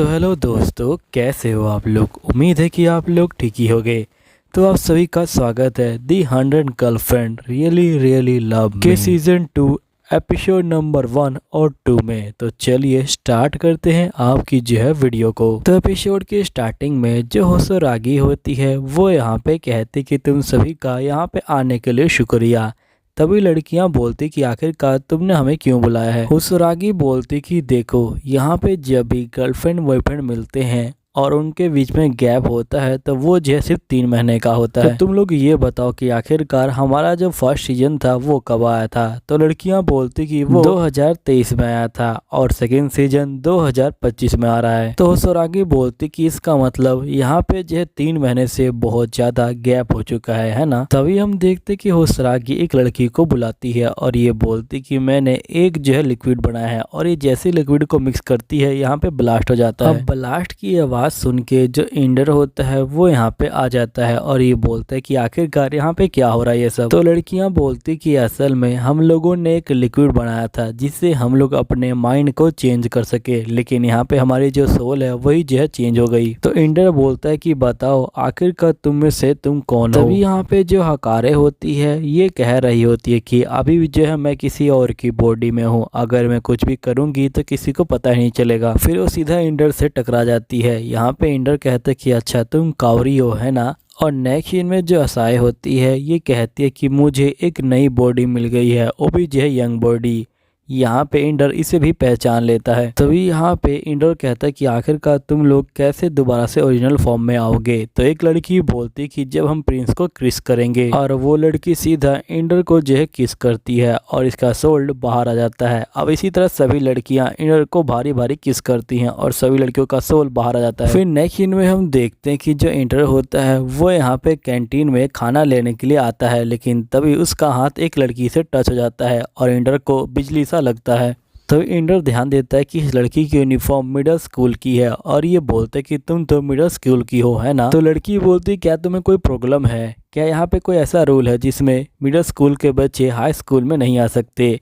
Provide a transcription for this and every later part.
तो हेलो दोस्तों, कैसे हो आप लोग। उम्मीद है कि आप लोग ठीक ही होंगे। तो आप सभी का स्वागत है दी 100 गर्लफ्रेंड रियली रियली लव के सीजन 2 एपिसोड नंबर 1 और 2 में। तो चलिए स्टार्ट करते हैं आपकी जो है वीडियो को। तो एपिसोड की स्टार्टिंग में जो होसोरागी होती है वो यहाँ पे कहती कि तुम सभी का यहाँ पे आने के लिए शुक्रिया। तभी लड़कियां बोलती कि आखिरकार तुमने हमें क्यों बुलाया है। होसोरागी बोलती कि देखो, यहाँ पे जब भी गर्लफ्रेंड बॉयफ्रेंड मिलते हैं और उनके बीच में गैप होता है तो वो जो है सिर्फ 3 महीने का होता है। तो तुम लोग ये बताओ कि आखिरकार हमारा जो फर्स्ट सीजन था वो कब आया था। तो लड़कियां बोलती कि वो 2023 में आया था और सेकेंड सीजन 2025 में आ रहा है। तो होसोरागी बोलती कि इसका मतलब यहाँ पे जो है 3 महीने से बहुत ज्यादा गैप हो चुका है ना। तभी हम देखते कि होसोरागी एक लड़की को बुलाती है और ये बोलती कि मैंने एक जो है लिक्विड बनाया है और ये जैसे लिक्विड को मिक्स करती है यहाँ पे ब्लास्ट हो जाता है। अब ब्लास्ट की आवाज सुन के जो इंडर होता है वो यहाँ पे आ जाता है और ये बोलता है कि आखिरकार यहाँ पे क्या हो रहा है ये सब। तो लड़कियां बोलती कि असल में हम लोगों ने एक लिक्विड बनाया था जिससे हम लोग अपने माइंड को चेंज कर सके, लेकिन यहाँ पे हमारी जो सोल है वही जो है चेंज हो गई। तो इंडर बोलता है कि बताओ आखिरकार तुम में से तुम कौन हो। तभी यहाँ पे जो हकारे होती है ये कह रही होती है कि अभी भी जो है मैं किसी और की बॉडी में हूँ, अगर मैं कुछ भी करूंगी तो किसी को पता ही नहीं चलेगा। फिर वो सीधा इंडर से टकरा जाती है। यहाँ पे इंडर कहते कि अच्छा तुम कावरी हो है ना। और नेक्स्ट सीन में जो असाए होती है ये कहती है कि मुझे एक नई बॉडी मिल गई है, वो भी जो है यंग बॉडी। यहाँ पे इंडर इसे भी पहचान लेता है। तभी यहाँ पे इंडर कहता है कि आखिरकार तुम लोग कैसे दोबारा से ओरिजिनल फॉर्म में आओगे। तो एक लड़की बोलती कि जब हम प्रिंस को किस करेंगे, और वो लड़की सीधा इंडर को जो है किस करती है और इसका सोल बाहर आ जाता है। अब इसी तरह सभी लड़कियां इंडर को भारी भारी किस करती हैं और सभी लड़कियों का सोल बाहर आ जाता है। फिर नेक्स्ट सीन में हम देखते हैं कि जो इंडर होता है वो यहाँ पे कैंटीन में खाना लेने के लिए आता है, लेकिन तभी उसका हाथ एक लड़की से टच हो जाता है और इंडर को बिजली सा लगता है। तो इंडर ध्यान देता है कि इस लड़की की यूनिफॉर्म मिडिल स्कूल की है और ये बोलते हैं कि तुम तो मिडिल स्कूल की हो है ना। तो लड़की बोलती क्या तुम्हें कोई प्रॉब्लम है क्या, यहाँ पे कोई ऐसा रूल है जिसमें मिडिल स्कूल के बच्चे हाई स्कूल में नहीं आ सकते।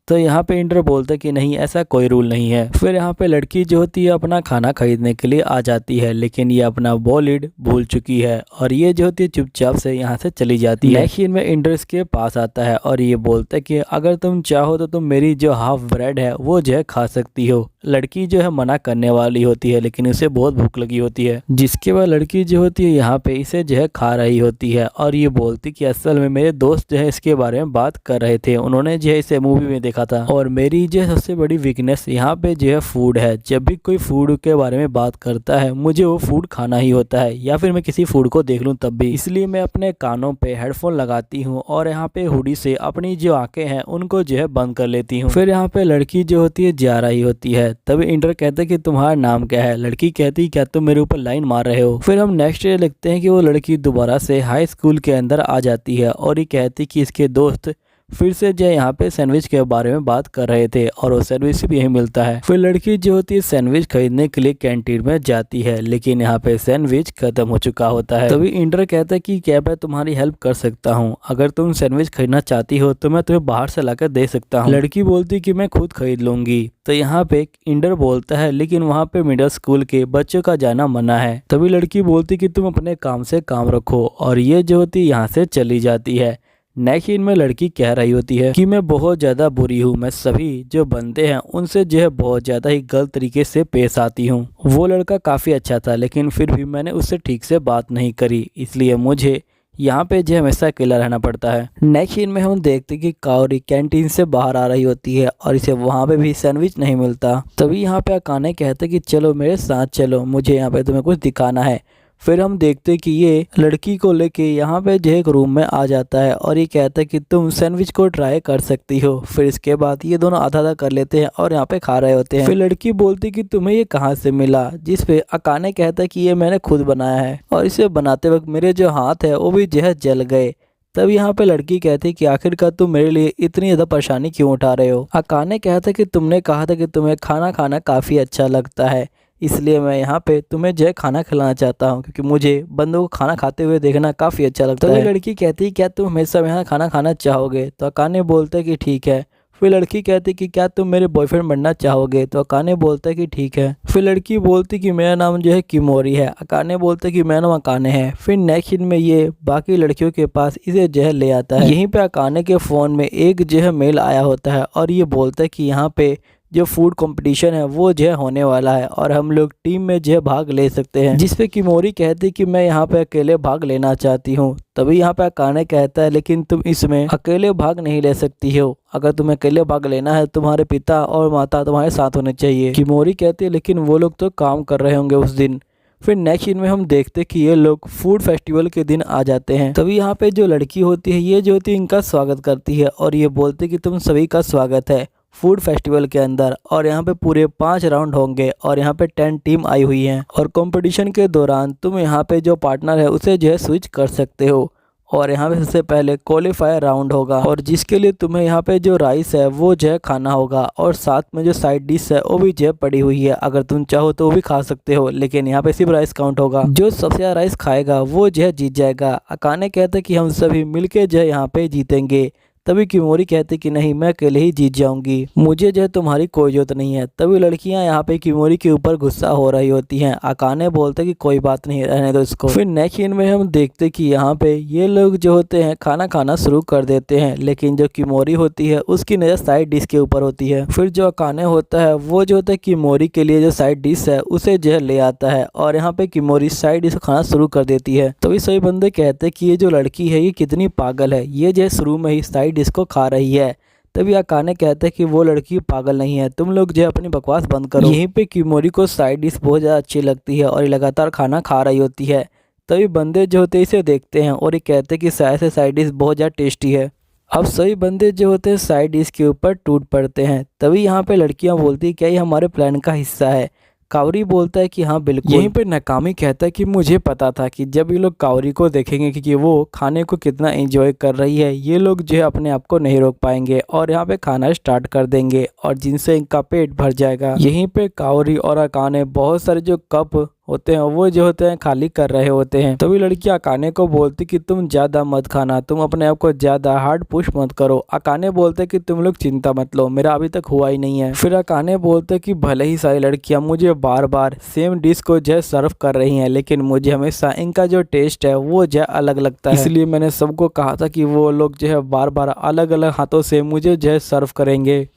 तो यहाँ पे इंडर बोलता है कि नहीं ऐसा कोई रूल नहीं है। फिर यहाँ पे लड़की जो होती है अपना खाना खरीदने के लिए आ जाती है, लेकिन ये अपना वॉलेट भूल चुकी है और ये जो होती है चुपचाप से यहाँ से चली जाती है। नेक्स्ट सीन में इंडर इसके पास आता है और ये बोलता है कि अगर तुम चाहो तो तुम मेरी जो हाफ ब्रेड है वो जो है खा सकती हो। लड़की जो है मना करने वाली होती है, लेकिन उसे बहुत भूख लगी होती है, जिसके बाद लड़की जो होती है यहाँ पे इसे जो है खा रही होती है और ये बोलती कि असल में मेरे दोस्त जो है इसके बारे में बात कर रहे थे, उन्होंने जो है इसे मूवी में देखा था और मेरी जो सबसे बड़ी वीकनेस यहाँ पे जो है फूड है। जब भी कोई फूड के बारे में बात करता है मुझे वो फूड खाना ही होता है, या फिर मैं किसी फूड को देख लूँ तब भी। इसलिए मैं अपने कानों पे हेडफोन लगाती हूँ और यहाँ पे हुडी से अपनी जो आंखें हैं उनको जो है बंद कर लेती हूँ। फिर यहाँ पे लड़की जो होती है जा रही होती है। तभी इंडर कहते कि तुम्हारा नाम क्या है। लड़की कहती क्या तुम मेरे ऊपर लाइन मार रहे हो। फिर हम नेक्स्ट डे लिखते हैं कि वो लड़की दोबारा से हाई स्कूल के अंदर आ जाती है और ये कहती कि इसके दोस्त फिर से जो यहाँ पे सैंडविच के बारे में बात कर रहे थे और वो सैंडविच भी यहीं मिलता है। फिर लड़की जो होती है सैंडविच खरीदने के लिए कैंटीन में जाती है, लेकिन यहाँ पे सैंडविच खत्म हो चुका होता है। तभी इंडर कहता है कि क्या मैं तुम्हारी हेल्प कर सकता हूँ, अगर तुम सैंडविच खरीदना चाहती हो तो मैं तुम्हें बाहर से लाकर दे सकता हूँ। लड़की बोलती कि मैं खुद खरीद लूंगी। तो यहाँ पे इंडर बोलता है लेकिन वहाँ पे मिडिल स्कूल के बच्चों का जाना मना है। तभी लड़की बोलती कि तुम अपने काम से काम रखो और ये जो होती यहाँ से चली जाती है। नेक्स्ट सीन में लड़की कह रही होती है कि मैं बहुत ज़्यादा बुरी हूँ, मैं सभी जो बंदे हैं उनसे जो है बहुत ज़्यादा ही गलत तरीके से पेश आती हूँ। वो लड़का काफ़ी अच्छा था लेकिन फिर भी मैंने उससे ठीक से बात नहीं करी, इसलिए मुझे यहाँ पे जो हमेशा अकेला रहना पड़ता है। नेक्स्ट सीन में हम देखते कि कावरी कैंटीन से बाहर आ रही होती है और इसे वहाँ पे भी सैंडविच नहीं मिलता। तभी यहाँ पे अकाने कहते कि चलो मेरे साथ चलो, मुझे यहाँ पे तुम्हें कुछ दिखाना है। फिर हम देखते कि ये लड़की को लेके यहाँ पे जो एक रूम में आ जाता है और ये कहता है कि तुम सैंडविच को ट्राई कर सकती हो। फिर इसके बाद ये दोनों आधा आधा कर लेते हैं और यहाँ पे खा रहे होते हैं। फिर लड़की बोलती कि तुम्हें ये कहाँ से मिला, जिस पे अकाने कहता है कि ये मैंने खुद बनाया है और इसे बनाते वक्त मेरे जो हाथ है वो भी जो है जल गए। तब यहाँ पे लड़की कहती कि आखिरकार तुम मेरे लिए इतनी ज़्यादा परेशानी क्यों उठा रहे हो। अकाने कहता कि तुमने कहा था कि तुम्हें खाना खाना काफ़ी अच्छा लगता है, इसलिए मैं यहाँ पे तुम्हें जो है खाना खिलाना चाहता हूँ, क्योंकि मुझे बंदों को खाना खाते हुए देखना काफ़ी अच्छा लगता है। तो ये लड़की कहती है क्या तुम हमेशा यहाँ खाना खाना चाहोगे। तो अकाने बोलते कि ठीक है। फिर लड़की कहती कि क्या तुम मेरे बॉयफ्रेंड बनना चाहोगे, तो अकाने बोलता है कि ठीक है। फिर लड़की बोलती कि मेरा नाम जो है किमोरी है, अकाने बोलता है कि मेरा नाम अकाने है। फिर नेक्स्ट सीन में ये बाकी लड़कियों के पास इसे जो है ले आता है। यहीं पे अकाने के फोन में एक जो है मेल आया होता है और ये बोलता है कि यहाँ पे जो फूड कंपटीशन है वो जो है होने वाला है और हम लोग टीम में जो है भाग ले सकते हैं, जिसपे किमोरी कहती कि मैं यहाँ पे अकेले भाग लेना चाहती हूँ। तभी यहाँ पे अकाने कहता है लेकिन तुम इसमें अकेले भाग नहीं ले सकती हो, अगर तुम्हें अकेले भाग लेना है तुम्हारे पिता और माता तुम्हारे साथ होने चाहिए। किमोरी कहती है लेकिन वो लोग तो काम कर रहे होंगे उस दिन। फिर नेक्स्ट सीन में हम देखते कि ये लोग फूड फेस्टिवल के दिन आ जाते हैं। तभी यहाँ पे जो लड़की होती है ये जो होती है इनका स्वागत करती है और ये बोलती कि तुम सभी का स्वागत है फूड फेस्टिवल के अंदर, और यहाँ पे पूरे 5 राउंड होंगे और यहाँ पे 10 टीम आई हुई हैं और कंपटीशन के दौरान तुम यहाँ पे जो पार्टनर है उसे जो है स्विच कर सकते हो। और यहाँ पे सबसे पहले क्वालिफायर राउंड होगा और जिसके लिए तुम्हें यहाँ पे जो राइस है वो जो है खाना होगा और साथ में जो साइड डिश है वो भी जो है पड़ी हुई है, अगर तुम चाहो तो वो भी खा सकते हो, लेकिन यहाँ पे सिर्फ राइस काउंट होगा। जो सबसे ज्यादा राइस खाएगा वो जो है जीत जाएगा। अकाने कहते कि हम सभी मिलके जो है यहाँ पे जीतेंगे। तभी किमोरी कहती कि नहीं, मैं अकेले ही जीत जाऊंगी, मुझे जो है तुम्हारी कोई जरूरत नहीं है। तभी लड़कियां यहाँ पे किमोरी के ऊपर गुस्सा हो रही होती हैं। अकाने बोलते कि कोई बात नहीं, रहने दो इसको। फिर नेक्स्ट सीन में हम देखते कि यहाँ पे ये लोग जो होते हैं खाना खाना शुरू कर देते हैं, लेकिन जो किमोरी होती है उसकी नजर साइड डिश के ऊपर होती है। फिर जो अकाने होता है वो जो होता है किमोरी के लिए जो साइड डिश है उसे जो है ले आता है और यहाँ पे किमोरी साइड डिश खाना शुरू कर देती है। तभी सभी बंदे कहते हैं कि ये जो लड़की है ये कितनी पागल है, ये जो है शुरू में ही साइड डिश को खा रही है। तभी अकाने कहते हैं कि वो लड़की पागल नहीं है, तुम लोग जो है अपनी बकवास बंद करो। यहीं पे किमोरी को साइड डिश बहुत ज़्यादा अच्छी लगती है और ये लगातार खाना खा रही होती है। तभी बंदे जो होते हैं इसे देखते हैं और ये कहते हैं कि शायद से साइड डिश बहुत ज़्यादा टेस्टी है। अब सभी बंदे जो होते हैं साइड डिश के ऊपर टूट पड़ते हैं। तभी यहाँ पे लड़कियाँ बोलती है क्या ये हमारे प्लान का हिस्सा है। कावरी बोलता है कि हाँ बिल्कुल। यहीं पे नाकामी कहता है कि मुझे पता था कि जब ये लोग कावरी को देखेंगे कि वो खाने को कितना एंजॉय कर रही है, ये लोग जो है अपने आप को नहीं रोक पाएंगे और यहाँ पे खाना स्टार्ट कर देंगे और जिनसे इनका पेट भर जाएगा। यहीं पे कावरी और अकाने बहुत सारे जो कप होते हैं वो जो होते हैं खाली कर रहे होते हैं। तभी लड़की अकाने को बोलती कि तुम ज्यादा मत खाना, तुम अपने आप को ज्यादा हार्ड पुश मत करो। अकाने बोलते कि तुम लोग चिंता मत लो, मेरा अभी तक हुआ ही नहीं है। फिर अकाने बोलते कि भले ही सारी लड़कियां मुझे बार बार सेम डिश को जो सर्व कर रही हैं, लेकिन मुझे हमेशा इनका जो टेस्ट है वो जो अलग लगता है, इसलिए मैंने सबको कहा था कि वो लोग जो है बार बार अलग अलग हाथों से मुझे जो है सर्व करेंगे।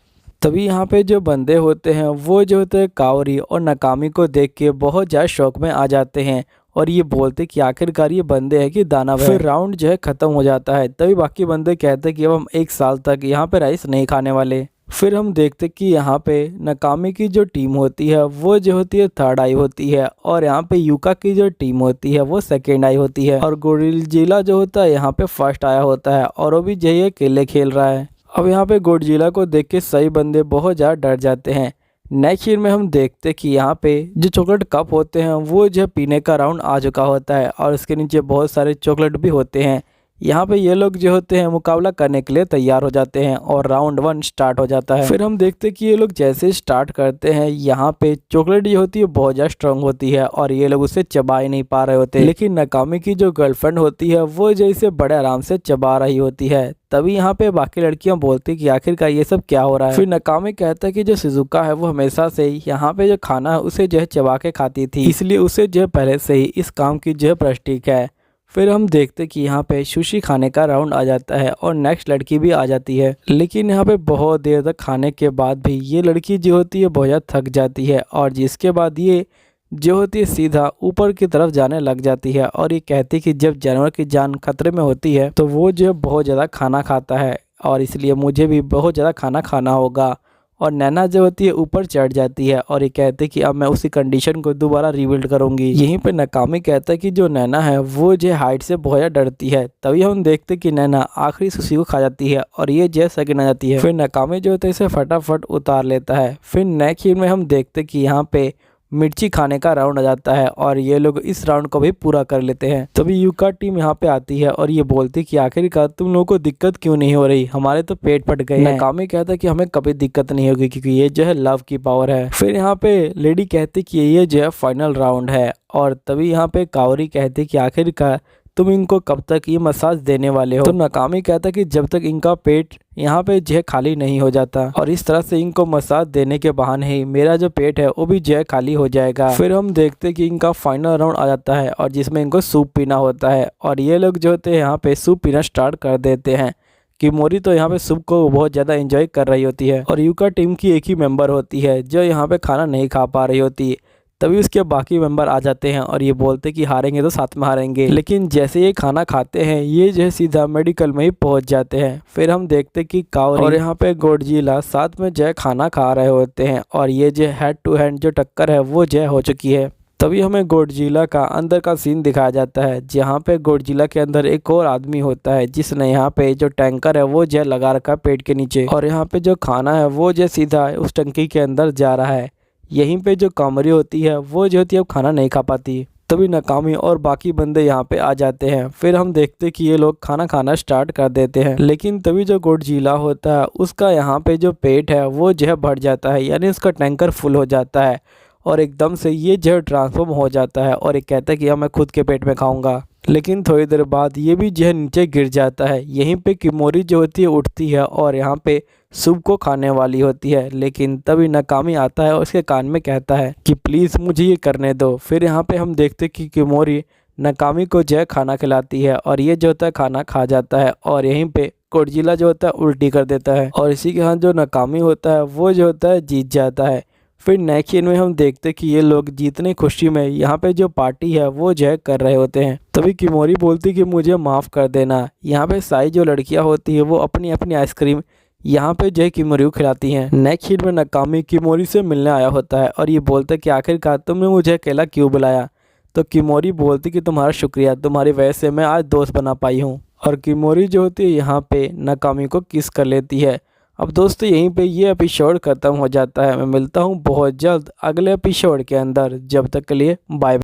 तभी यहाँ पे जो बंदे होते हैं वो जो होते हैं कावरी और नाकामी को देख के बहुत ज़्यादा शौक में आ जाते हैं और ये बोलते कि आखिरकार ये बंदे हैं कि दानव है। फिर राउंड जो है ख़त्म हो जाता है। तभी बाकी बंदे कहते हैं कि अब हम 1 साल तक यहाँ पे राइस नहीं खाने वाले। फिर हम देखते कि यहाँ पे नाकामी की जो टीम होती है वो जो होती है 3rd आई होती है और यहाँ पे यूका की जो टीम होती है वो 2nd आई होती है और गोडजिला जो होता है यहाँ पे 1st आया होता है और वो भी जो है अकेले खेल रहा है। अब यहाँ पे गोडजिला को देख के सही बंदे बहुत ज़्यादा डर जाते हैं। नेक्स्ट सीन में हम देखते कि यहाँ पे जो चॉकलेट कप होते हैं वो जो पीने का राउंड आ चुका होता है और उसके नीचे बहुत सारे चॉकलेट भी होते हैं। यहाँ पे ये लोग जो होते हैं मुकाबला करने के लिए तैयार हो जाते हैं और राउंड 1 स्टार्ट हो जाता है। फिर हम देखते कि ये लोग जैसे स्टार्ट करते हैं यहाँ पे चॉकलेट जो होती है बहुत ज़्यादा स्ट्रांग होती है और ये लोग उसे चबा ही नहीं पा रहे होते, लेकिन नाकामी की जो गर्लफ्रेंड होती है वो जैसे बड़े आराम से चबा रही होती है। तभी यहाँ पे बाकी लड़कियां बोलती कि आखिरकार ये सब क्या हो रहा है। फिर नाकामी कहता है कि जो शिजुका है वो हमेशा से ही यहाँ पे जो खाना है उसे जो है चबा के खाती थी, इसलिए उसे जो है पहले से ही इस काम की जो है प्रस्टिक है। फिर हम देखते कि यहाँ पे सुशी खाने का राउंड आ जाता है और नेक्स्ट लड़की भी आ जाती है, लेकिन यहाँ पे बहुत देर तक खाने के बाद भी ये लड़की जो होती है बहुत ज़्यादा थक जाती है और जिसके बाद ये जो होती है सीधा ऊपर की तरफ जाने लग जाती है और ये कहती है कि जब जानवर की जान खतरे में होती है तो वो जो बहुत ज़्यादा खाना खाता है और इसलिए मुझे भी बहुत ज़्यादा खाना खाना होगा। और नैना जो होती है ऊपर चढ़ जाती है और ये कहते कि अब मैं उसी कंडीशन को दोबारा रिबिल्ड करूंगी। यहीं पे नाकामी कहता है कि जो नैना है वो जो हाइट से बहुत ज़्यादा डरती है। तभी हम देखते कि नैना आखिरी सुशी को खा जाती है और ये जो सेकंड आ जाती है। फिर नाकामी जो होता है इसे फटाफट उतार लेता है। फिर नेक्स्ट सीन में हम देखते कि यहाँ पे मिर्ची खाने का राउंड आ जाता है और ये लोग इस राउंड को भी पूरा कर लेते हैं। तभी यूका टीम यहाँ पे आती है और ये बोलती कि आखिरकार तुम लोगों को दिक्कत क्यों नहीं हो रही, हमारे तो पेट फट गए हैं। नाकामी कहता है कि हमें कभी दिक्कत नहीं होगी क्योंकि ये जो है लव की पावर है। फिर यहाँ पे लेडी कहती कि ये जो है फाइनल राउंड है और तभी यहाँ पे कावरी कहती कि आखिरकार तुम इनको कब तक ये मसाज देने वाले हो? तो नाकामी कहता कि जब तक इनका पेट यहाँ पे जो है खाली नहीं हो जाता। और इस तरह से इनको मसाज देने के बहाने ही मेरा जो पेट है वो भी जो है खाली हो जाएगा। फिर हम देखते कि इनका फाइनल राउंड आ जाता है और जिसमें इनको सूप पीना होता है और ये लोग जो होते हैं यहाँ पे सूप पीना स्टार्ट कर देते हैं। किमोरी तो यहाँ पे सूप को बहुत ज़्यादा एंजॉय कर रही होती है और यूका टीम की एक ही मेंबर होती है जो यहाँ पे खाना नहीं खा पा रही होती। तभी उसके बाकी मेंबर आ जाते हैं और ये बोलते कि हारेंगे तो साथ में हारेंगे। लेकिन जैसे ये खाना खाते हैं ये जो है सीधा मेडिकल में ही पहुंच जाते हैं। फिर हम देखते कि काओरी और यहाँ पे गॉडजिला साथ में जो है खाना खा रहे होते हैं और ये जो हेड टू हेड जो टक्कर है वो जो हो चुकी है। तभी हमें गॉडजिला का अंदर का सीन दिखाया जाता है जहाँ पे गॉडजिला के अंदर एक और आदमी होता है जिसने यहाँ पे जो टैंकर है वो जो लगा रखा है पेट के नीचे और यहाँ पे जो खाना है वो जो सीधा उस टंकी के अंदर जा रहा है। यहीं पे जो कामरी होती है वो जो होती है अब खाना नहीं खा पाती। तभी नाकामी और बाकी बंदे यहाँ पे आ जाते हैं। फिर हम देखते कि ये लोग खाना खाना स्टार्ट कर देते हैं। लेकिन तभी जो गॉडजिला होता है उसका यहाँ पे जो पेट है वो जो है भर जाता है, यानी उसका टैंकर फुल हो जाता है और एकदम से ये जो ट्रांसफॉर्म हो जाता है और एक कहता है कि मैं खुद के पेट में खाऊंगा। लेकिन थोड़ी देर बाद ये भी जो है नीचे गिर जाता है। यहीं पे किमोरी जो होती है उठती है और यहाँ पे सूप को खाने वाली होती है। लेकिन तभी नाकामी आता है और उसके कान में कहता है कि प्लीज़ मुझे ये करने दो। फिर यहाँ पे हम देखते कि किमोरी नाकामी को जो है खाना खिलाती है और ये जो होता है खाना खा जाता है और यहीं पे गॉडजिला जो होता है उल्टी कर देता है और इसी के साथ जो नाकामी होता है वो जो होता है जीत जाता है। फिर नेक्स्ट सीन में हम देखते कि ये लोग जीतने खुशी में यहाँ पे जो पार्टी है वो जो कर रहे होते हैं। तभी किमोरी बोलती कि मुझे माफ़ कर देना। यहाँ पे सारी जो लड़कियाँ होती है वो अपनी अपनी आइसक्रीम यहाँ पे जय किमोरी को खिलाती हैं। नेक्स्ट सीन में नाकामी किमोरी से मिलने आया होता है और ये बोलता है कि आखिरकार तुमने मुझे अकेला क्यों बुलाया? तो किमोरी बोलती कि तुम्हारा शुक्रिया, तुम्हारी वजह से मैं आज दोस्त बना पाई हूँ। और किमोरी जो होती है यहाँ पे नाकामी को किस कर लेती है। अब दोस्तों यहीं पे ये एपिसोड ख़त्म हो जाता है। मैं मिलता हूँ बहुत जल्द अगले एपिसोड के अंदर। जब तक के लिए बाय।